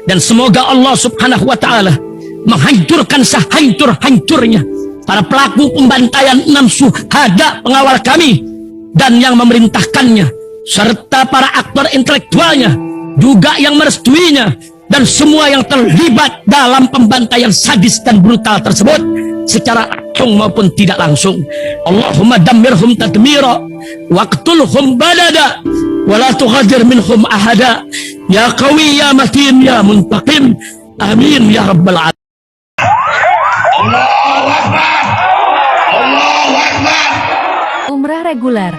Dan semoga Allah subhanahu wa ta'ala menghancurkan sehancur-hancurnya para pelaku pembantaian 6 syuhada pengawal kami dan yang memerintahkannya, serta para aktor intelektualnya juga yang merestuinya, dan semua yang terlibat dalam pembantaian sadis dan brutal tersebut secara langsung maupun tidak langsung. Allahumma dammirhum tadmira waqtulhum balada wala tughadir minhum ahada ya qawi ya matin ya muntaqim amin ya rabbal alamin. Allahu Akbar, Allahu Akbar. Umrah reguler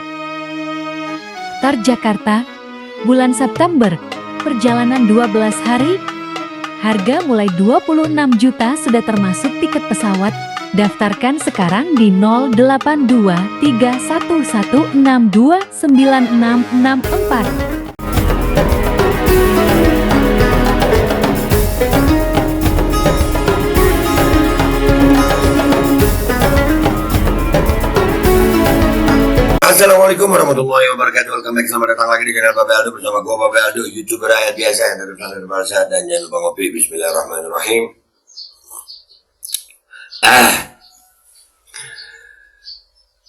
Tar Jakarta bulan September, perjalanan 12 hari, harga mulai 26 juta sudah termasuk tiket pesawat. Daftarkan sekarang di 082311629664. Assalamualaikum warahmatullahi wabarakatuh. Welcome back, selamat datang lagi di channel Babe Aldo bersama gue Babe Aldo, YouTuber rakyat biasa yang terus dari bangsa. Dan jangan lupa ngopi. Bismillahirrahmanirrahim.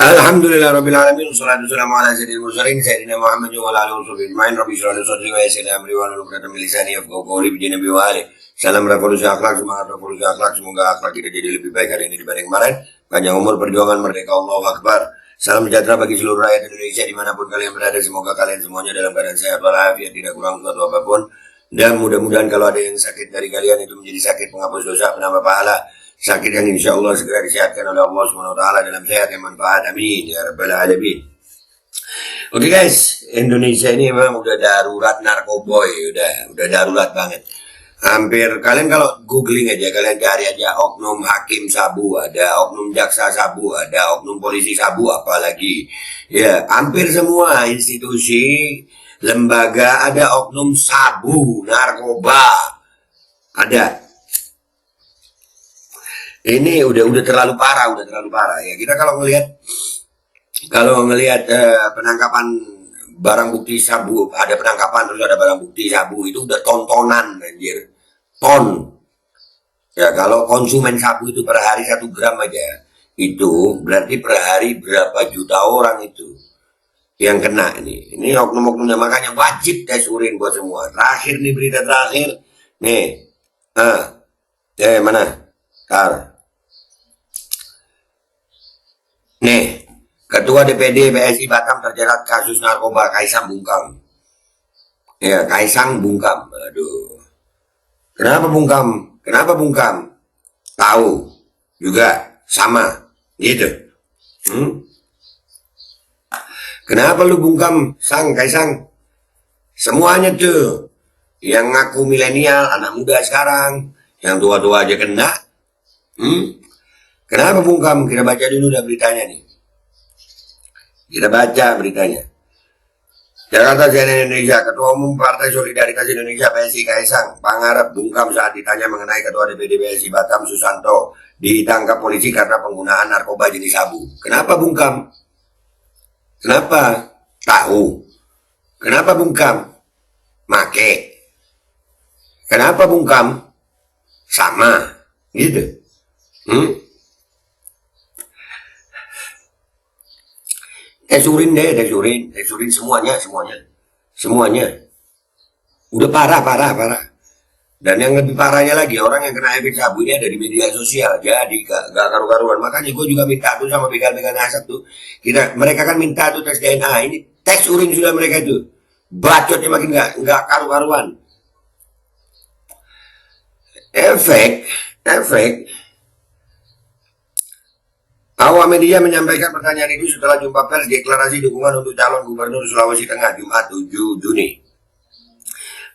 Alhamdulillah rabbil alamin, wassalatu wassalamu ala sayyidil mursalin sayyidina Muhammad wa ala alihi wasallam ajmain. Rabbi shrah li sadri wa yassir li amri wahlul 'uqdatam min lisani yafqahu qawli. Bi nabi wa ali. Salam revolusi akhlak, semangat revolusi akhlak. Semoga akhlak kita jadi lebih baik hari ini dibanding kemarin. Panjang umur, perjuangan, merdeka, Allahu Akbar. Salam sejahtera bagi seluruh rakyat Indonesia dimanapun kalian berada. Semoga kalian semuanya dalam keadaan sehat walafiat, tidak kurang suatu apapun. Dan mudah-mudahan kalau ada yang sakit dari kalian itu menjadi sakit penghapus dosa, penambah pahala. Sakit yang insya Allah segera disehatkan oleh Allah SWT dalam sehat yang manfaat. Amin ya rabbal alamin. Oke guys, Indonesia ini memang udah darurat narkoboy, udah darurat banget. Hampir kalian kalau googling aja, kalian cari aja oknum hakim sabu, ada oknum jaksa sabu, ada oknum polisi sabu, apalagi ya hampir semua institusi lembaga ada oknum sabu narkoba ada. Ini udah terlalu parah, ya. Kita kalau ngelihat penangkapan barang bukti sabu, ada penangkapan terus ada barang bukti sabu, itu udah tontonan, anjir. Ton. Ya, kalau konsumen sabu itu per hari 1 gram aja, itu berarti per hari berapa juta orang itu yang kena ini. Ini oknum-oknumnya, makanya wajib tes urin buat semua. Terakhir nih, berita terakhir. Nih. Mana? Tar. Nih, Ketua DPD PSI Batam terjerat kasus narkoba, Kaisang Bungkam. Ya, Kaisang Bungkam. Aduh. Kenapa Bungkam? Tahu juga sama gitu. Kenapa lu Bungkam, Kaisang? Semuanya tuh yang ngaku milenial, anak muda sekarang, yang tua-tua aja kena. Kenapa Bungkam? Kita baca dulu dah beritanya nih. Kita baca beritanya. Jakarta, CNN Indonesia. Ketua Umum Partai Solidaritas Indonesia PSI Kaisang Pangarep Bungkam saat ditanya mengenai Ketua DPD PSI Batam Susanto ditangkap polisi karena penggunaan narkoba jenis sabu. Kenapa Bungkam? Kenapa? Tahu. Kenapa Bungkam? Make. Kenapa Bungkam? Sama. Gitu. Tes urin semuanya. Udah parah. Dan yang lebih parahnya lagi, orang yang kena efek sabu ini ada di media sosial, jadi gak karu-karuan. Makanya gue juga minta tuh sama begal-begal asap tuh, mereka kan minta tuh tes DNA, ini tes urin sudah mereka itu, bacotnya makin gak karu-karuan. Efek. Awak media menyampaikan pertanyaan itu setelah jumpa pers deklarasi dukungan untuk calon gubernur Sulawesi Tengah Jumat 7 Juni.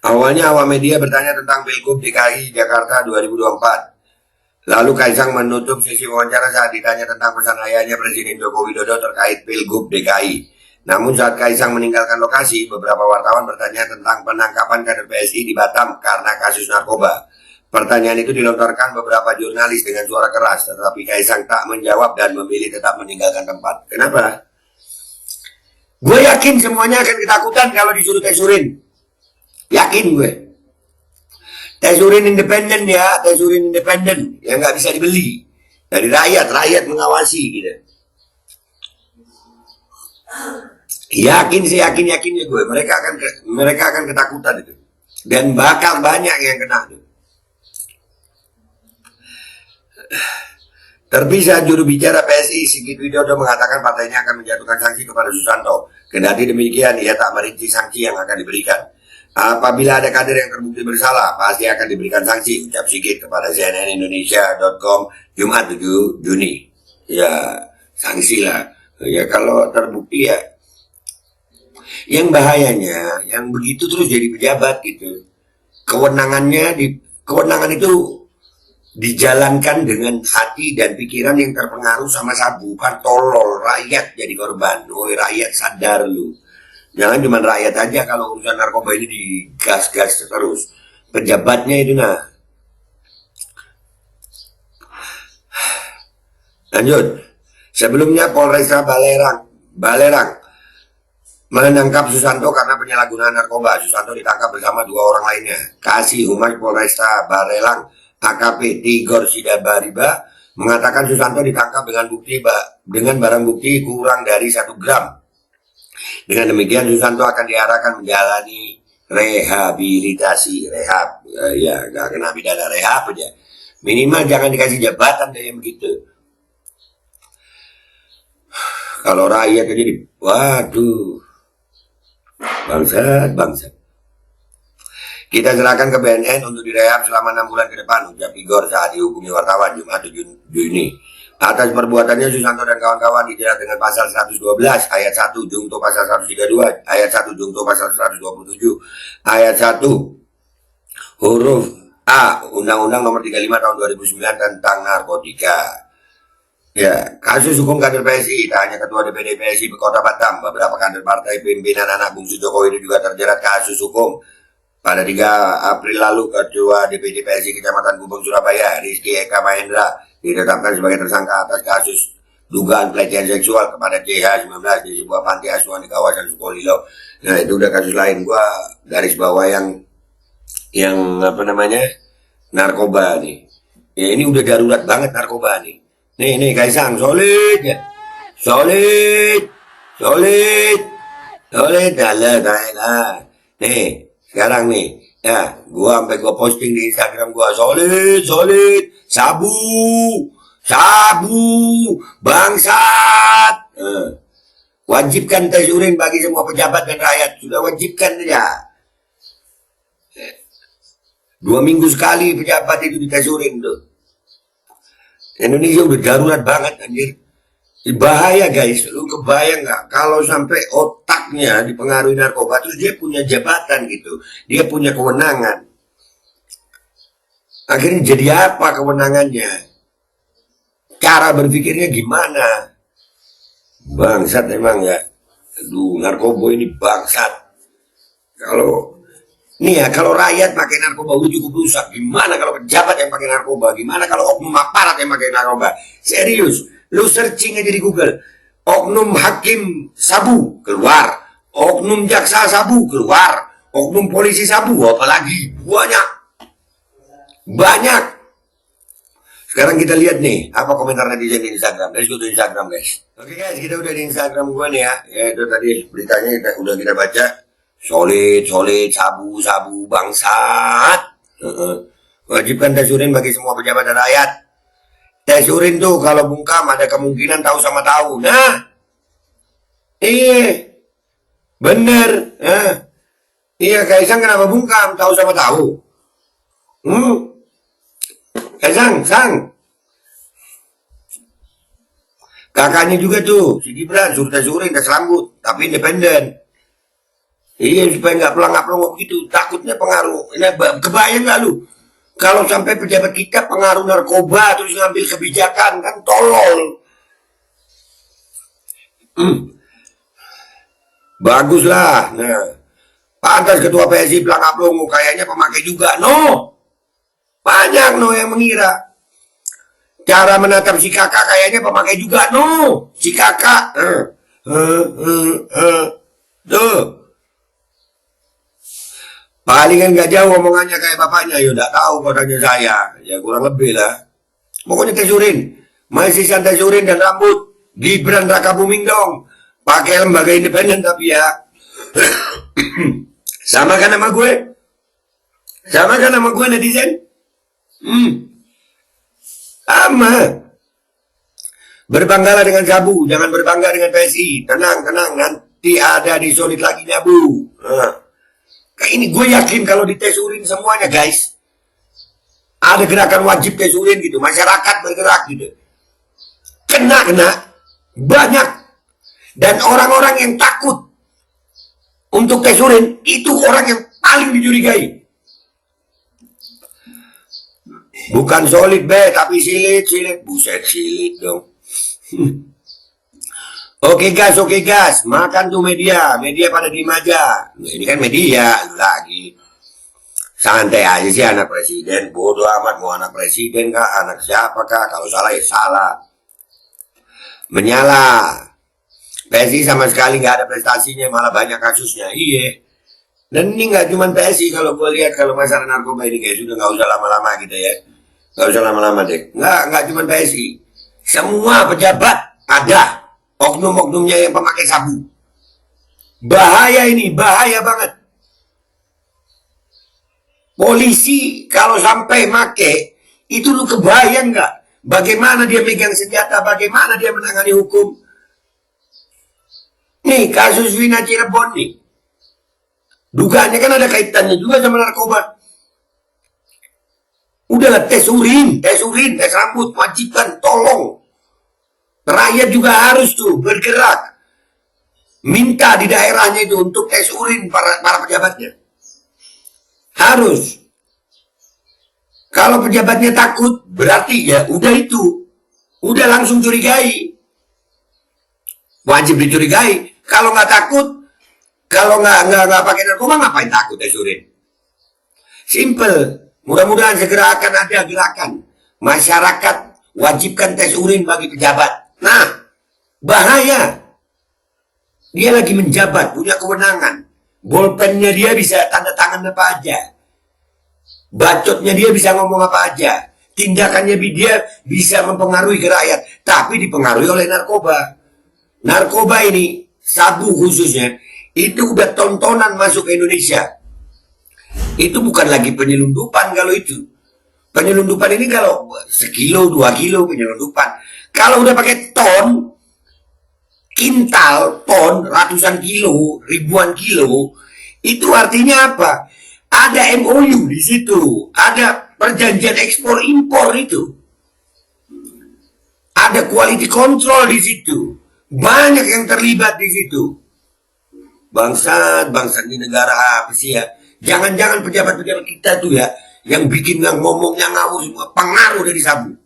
Awalnya awak media bertanya tentang Pilgub DKI Jakarta 2024. Lalu Kaisang menutup sesi wawancara saat ditanya tentang pesan ayahnya Presiden Joko Widodo terkait Pilgub DKI. Namun saat Kaisang meninggalkan lokasi, beberapa wartawan bertanya tentang penangkapan kader PSI di Batam karena kasus narkoba. Pertanyaan itu dilontarkan beberapa jurnalis dengan suara keras, tetapi Kaisang tak menjawab dan memilih tetap meninggalkan tempat. Kenapa? Gue yakin semuanya akan ketakutan kalau disuruh tes urin. Yakin gue. Tes urin independen ya, tes urin independen yang nggak bisa dibeli dari rakyat mengawasi gitu. Yakinnya gue, mereka akan ketakutan itu, dan bakal banyak yang kena itu. Terpisah juru bicara PSI Sigit Widodo mengatakan partainya akan menjatuhkan sanksi kepada Susanto. Kendati demikian, ia tak merinci sanksi yang akan diberikan. Apabila ada kader yang terbukti bersalah, pasti akan diberikan sanksi, ucap Sigit kepada cnnindonesia.com Jumat 7 Juni. Ya, sanksi lah. Ya kalau terbukti ya. Yang bahayanya, yang begitu terus jadi pejabat gitu. Kewenangan itu dijalankan dengan hati dan pikiran yang terpengaruh sama sabu. Kan tolol, rakyat jadi korban. Woi rakyat sadar lu. Jangan cuma rakyat aja kalau urusan narkoba ini digas-gas terus. Pejabatnya itu nah. Lanjut. Sebelumnya Polresta Balerang menangkap Susanto karena penyalahgunaan narkoba. Susanto ditangkap bersama 2 orang lainnya. Kasih Humas Polresta Barelang AKP Tigor Sidabariba mengatakan Susanto ditangkap dengan barang bukti kurang dari 1 gram. Dengan demikian Susanto akan diarahkan menjalani rehabilitasi, ya nggak kena pidana, rehab aja. Minimal jangan dikasih jabatan deh yang begitu. Kalau rakyat jadi, waduh, bangsat. Kita serahkan ke BNN untuk direhab selama 6 bulan ke depan, ucap Igor saat dihukumi wartawan Jumat 7 Juni. Atas perbuatannya Susanto dan kawan-kawan dijerat dengan pasal 112 ayat 1 Jungto pasal 132 ayat 1 Jungto pasal 127 ayat 1 huruf A Undang-Undang Nomor 35 Tahun 2009 tentang narkotika. Ya, kasus hukum kader PSI, tak hanya Ketua DPD PSI Kota Batam, beberapa kader partai pimpinan anak bungsu Jokowi itu juga terjerat kasus hukum. Pada 3 April lalu, Ketua DPD PSI Kecamatan Gubeng Surabaya, Rizky Eka Mahendra, ditetapkan sebagai tersangka atas kasus dugaan pelecehan seksual kepada CH 19 di sebuah panti asuhan di kawasan Sukolilo. Nah, itu udah kasus lain. Gua garis bawah yang apa namanya? Narkoba nih. Ya, ini udah darurat banget narkoba nih. Nih Kaisang, solid ya. Solid. Lah. Nih, sekarang nih, ya, gua posting di Instagram gua, solid, sabu, bangsat. Wajibkan tes urin bagi semua pejabat dan rakyat, sudah wajibkan ya. 2 minggu sekali pejabat itu dites urin tuh. Indonesia udah darurat banget anjir. Bahaya guys, lu kebayang nggak kalau sampai otaknya dipengaruhi narkoba terus dia punya jabatan gitu, dia punya kewenangan. Akhirnya jadi apa kewenangannya? Cara berpikirnya gimana? Bangsat emang ya. Aduh, narkoba ini bangsat. Kalau rakyat pakai narkoba udah cukup rusak. Gimana kalau pejabat yang pakai narkoba? Gimana kalau oknum aparat yang pakai narkoba? Serius. Lu searching aja di Google, oknum hakim sabu keluar, oknum jaksa sabu keluar, oknum polisi sabu, apalagi banyak. Sekarang kita lihat nih apa komentar netizen di Instagram. Let's go to Instagram guys. Oke guys, kita udah di Instagram gua nih ya. Ya itu tadi beritanya udah kita baca. Solid, sabu bangsat. Wajibkan tes urin bagi semua pejabat dan rakyat. Tes urin tuh kalau bungkam ada kemungkinan tahu sama tahu. Nah, iya, bener. Iya, Kaisang kenapa bungkam tahu sama tahu? Kaisang, kakaknya juga tuh, si Gibran suruh tes urin, tes rambut, tapi independen. Iya, supaya nggak pelangap-pelongok gitu, takutnya pengaruh. Ini kebayang nggak lu? Kalau sampai pejabat kita pengaruh narkoba terus ngambil kebijakan, kan tolol. Baguslah. Nah, pantas ketua PSI pelangap longo kayaknya pemakai juga. No, banyak yang mengira. Cara menatap si kakak kayaknya pemakai juga. No, si kakak. Tuh. Palingan nggak jauh omongannya kayak bapaknya, ya udah tahu katanya saya. Ya kurang lebih lah. Pokoknya tes urin. Masih santai urin dan rambut. Gibran Raka Buming dong. Pakai lembaga independen tapi ya. Sama kan sama gue? Sama kan sama gue netizen? Sama. Berbanggalah dengan Sabu, jangan berbangga dengan PSI. Tenang, nanti ada di solid lagi nyabu. Kayak ini gue yakin kalau di tes urin semuanya guys. Ada gerakan wajib tes urin gitu, masyarakat bergerak gitu. Kena, banyak. Dan orang-orang yang takut untuk tes urin, itu orang yang paling dicurigai. Bukan solid tapi silit. Buset, silit dong. Oke gas, makan tuh media pada diem aja. Ini kan media lagi. Santai aja sih anak presiden, bodoh amat mau anak presiden kah, anak siapa kah, kalau salah ya salah. Menyala. PSI sama sekali nggak ada prestasinya, malah banyak kasusnya. Iya. Dan ini nggak cuma PSI, kalau gue lihat kalau masalah narkoba ini guys, sudah nggak usah lama-lama gitu ya. Nggak usah lama-lama deh. Nggak cuma PSI. Semua pejabat ada oknum-oknumnya yang pemakai sabu. Bahaya ini, bahaya banget. Polisi kalau sampai make, itu lu kebayang nggak? Bagaimana dia megang senjata, bagaimana dia menangani hukum? Nih, kasus Wina Cirebon nih. Dugaannya kan ada kaitannya juga sama narkoba. Udahlah tes urin, tes rambut, wajibkan, tolong. Rakyat juga harus tuh bergerak. Minta di daerahnya itu untuk tes urin para pejabatnya. Harus. Kalau pejabatnya takut, berarti ya udah itu. Udah langsung curigai. Wajib dicurigai. Kalau nggak takut, kalau nggak pakai narkoba, ngapain takut tes urin? Simple. Mudah-mudahan segera akan ada gerakan. Masyarakat wajibkan tes urin bagi pejabat. Nah, bahaya. Dia lagi menjabat, punya kewenangan. Bolpennya dia bisa tanda tangan apa aja. Bacotnya dia bisa ngomong apa aja. Tindakannya dia bisa mempengaruhi ke rakyat. Tapi dipengaruhi oleh narkoba. Narkoba ini, sabu khususnya, itu udah tontonan masuk ke Indonesia. Itu bukan lagi penyelundupan kalau itu. Penyelundupan ini kalau sekilo, 2 kilo penyelundupan. Kalau udah pakai ton, kintal, ton, ratusan kilo, ribuan kilo, itu artinya apa? Ada MOU di situ, ada perjanjian ekspor impor itu. Ada quality control di situ. Banyak yang terlibat di situ. Bangsat di negara apa sih ya? Jangan-jangan pejabat-pejabat kita tuh ya, yang bikin yang ngomongnya ngawur semua, pengaruh dari sabu.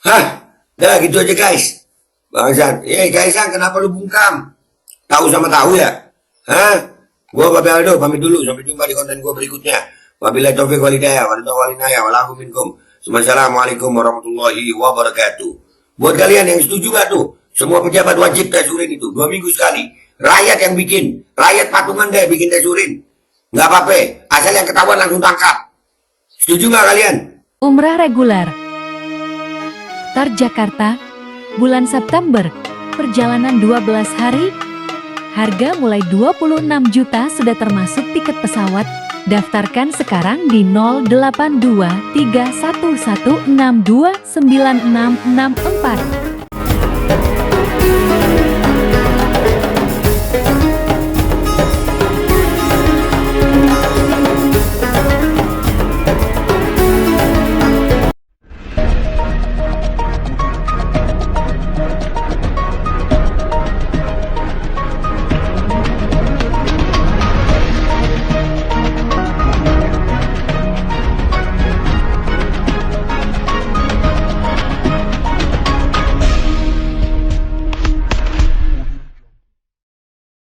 Hah? Nah gitu aja guys. Bangsat, Kaisang kenapa lu bungkam? Tahu sama tahu ya? Hah? Gua Babe Aldo pamit dulu, sampai jumpa di konten gua berikutnya. Wabillahi taufiq wal hidayah, walakum minkum. Assalamualaikum warahmatullahi wabarakatuh. Buat kalian yang setuju gak tuh? Semua pejabat wajib tes urin itu 2 minggu sekali. Rakyat yang bikin, rakyat patungan deh bikin tes urin. Nggak apa-apa, asal yang ketahuan langsung tangkap. Setuju nggak kalian? Umrah reguler. Tar Jakarta, bulan September, perjalanan 12 hari, harga mulai 26 juta sudah termasuk tiket pesawat. Daftarkan sekarang di 08231162964.